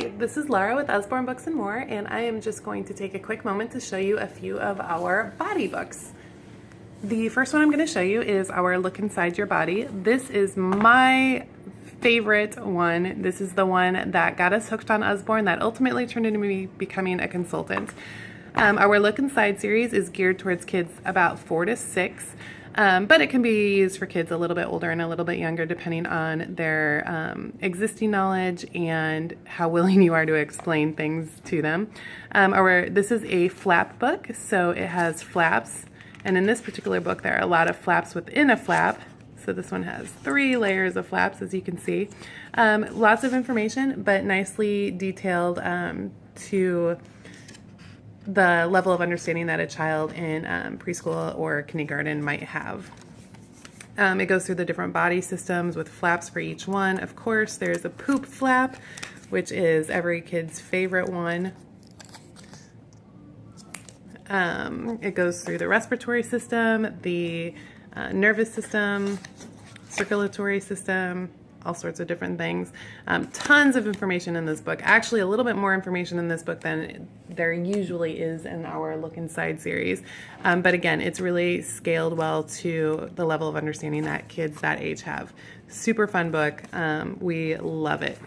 Hi, this is Laura with Usborne Books and More, and I am just going to take a quick moment to show you a few of our body books. The first one I'm going to show you is our Look Inside Your Body. This is my favorite one. This is the one that got us hooked on Usborne that ultimately turned into me becoming a consultant. Our Look Inside series is geared towards kids about 4 to 6. But it can be used for kids a little bit older and a little bit younger depending on their existing knowledge and how willing you are to explain things to them. This is a flap book, so it has flaps, and in this particular book there are a lot of flaps within a flap. So this one has 3 layers of flaps, as you can see. Lots of information, but nicely detailed to the level of understanding that a child in preschool or kindergarten might have. It goes through the different body systems with flaps for each one. Of course, there's a poop flap, which is every kid's favorite one. It goes through the respiratory system, the nervous system, circulatory system, all sorts of different things. Tons of information in this book. Actually, a little bit more information in this book than there usually is in our Look Inside series. But again, it's really scaled well to the level of understanding that kids that age have. Super fun book. We love it.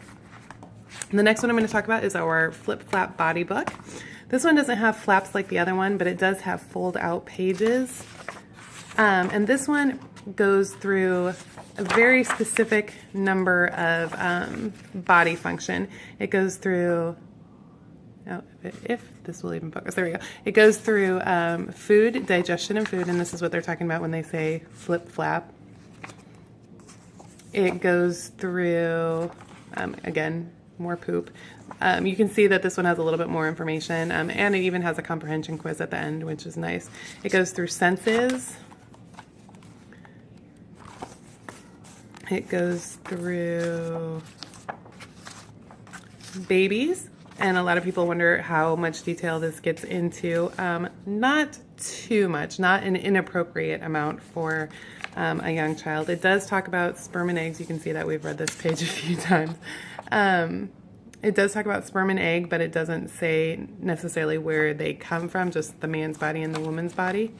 The next one I'm going to talk about is our Flip Flap Body Book. This one doesn't have flaps like the other one, but it does have fold out pages. And this one goes through a very specific number of body function. It goes through, if this will even focus, there we go. It goes through food, digestion and food, and this is what they're talking about when they say flip flap. It goes through, again, more poop. You can see that this one has a little bit more information, and it even has a comprehension quiz at the end, which is nice. It goes through senses. It goes through babies, and a lot of people wonder how much detail this gets into. Not too much, not an inappropriate amount for a young child. It does talk about sperm and eggs. You can see that we've read this page a few times. It does talk about sperm and egg, but it doesn't say necessarily where they come from, just the man's body and the woman's body.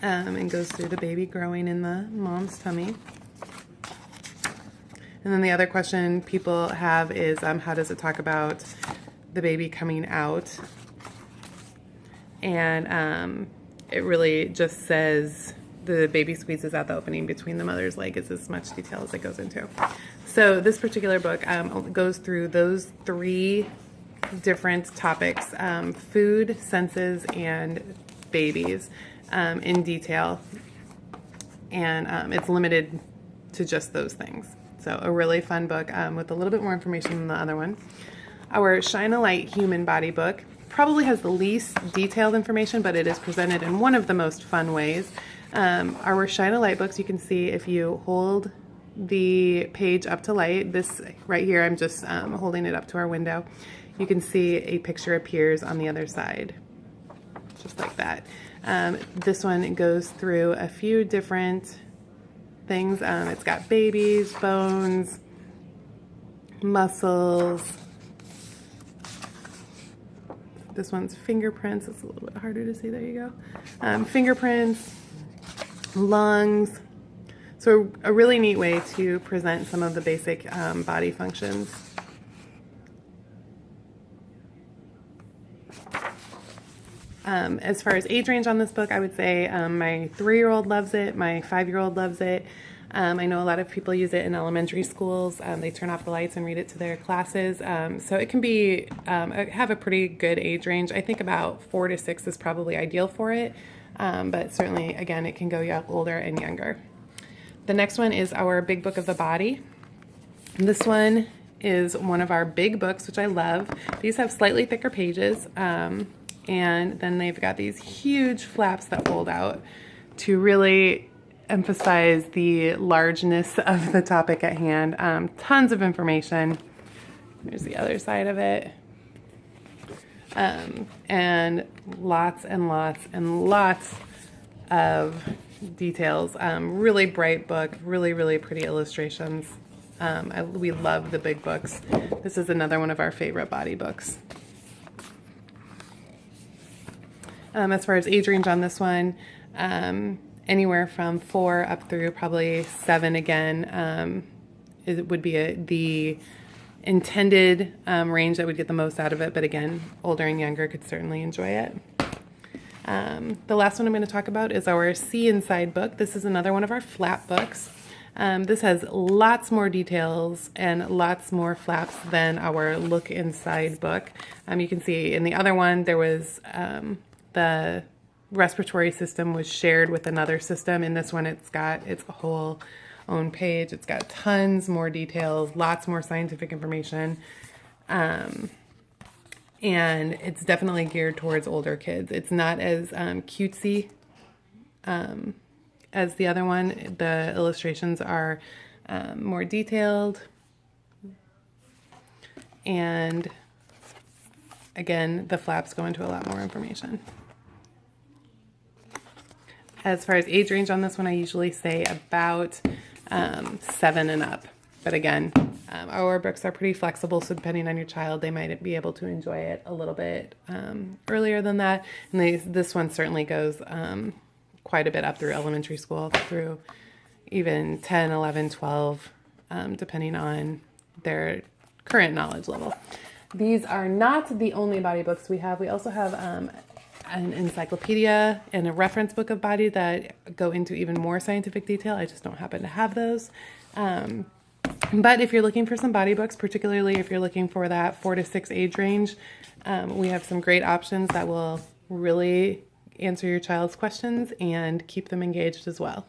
And goes through the baby growing in the mom's tummy. And then the other question people have is how does it talk about the baby coming out? And it really just says the baby squeezes out the opening between the mother's leg. Is as much detail as it goes into. So this particular book goes through those 3 different topics, food, senses, and babies. In detail, and it's limited to just those things. So a really fun book with a little bit more information than the other one. Our Shine a Light Human Body Book probably has the least detailed information, but it is presented in one of the most fun ways. Our Shine a Light books, you can see if you hold the page up to light, this right here, I'm just holding it up to our window, you can see a picture appears on the other side, just like that. This one goes through a few different things. It's got babies, bones, muscles. This one's fingerprints. It's a little bit harder to see. There you go. Fingerprints, lungs. So a really neat way to present some of the basic body functions. As far as age range on this book, I would say my 3-year-old loves it, my 5-year-old loves it. I know a lot of people use it in elementary schools. They turn off the lights and read it to their classes. So it can be have a pretty good age range. I think about 4 to 6 is probably ideal for it, but certainly, again, it can go older and younger. The next one is our Big Book of the Body. This one is one of our big books, which I love. These have slightly thicker pages. And then they've got these huge flaps that fold out to really emphasize the largeness of the topic at hand. Tons of information. There's the other side of it. And lots and lots and lots of details. Really bright book, really, really pretty illustrations. We love the big books. This is another one of our favorite body books. As far as age range on this one, anywhere from 4 up through probably 7 again. It would be the intended range that would get the most out of it, but again, older and younger could certainly enjoy it. The last one I'm going to talk about is our See Inside book. This is another one of our flap books. This has lots more details and lots more flaps than our Look Inside book. You can see in the other one there was the respiratory system was shared with another system. In this one it's got its whole own page. It's got tons more details, lots more scientific information. And it's definitely geared towards older kids. It's not as cutesy as the other one. The illustrations are more detailed. And again, the flaps go into a lot more information. As far as age range on this one, I usually say about 7 and up. But again, our books are pretty flexible, so depending on your child, they might be able to enjoy it a little bit earlier than that. And this one certainly goes quite a bit up through elementary school, through even 10, 11, 12, depending on their current knowledge level. These are not the only body books we have. We also have an encyclopedia and a reference book of body that go into even more scientific detail. I just don't happen to have those. But if you're looking for some body books, particularly if you're looking for that 4 to 6 age range, we have some great options that will really answer your child's questions and keep them engaged as well.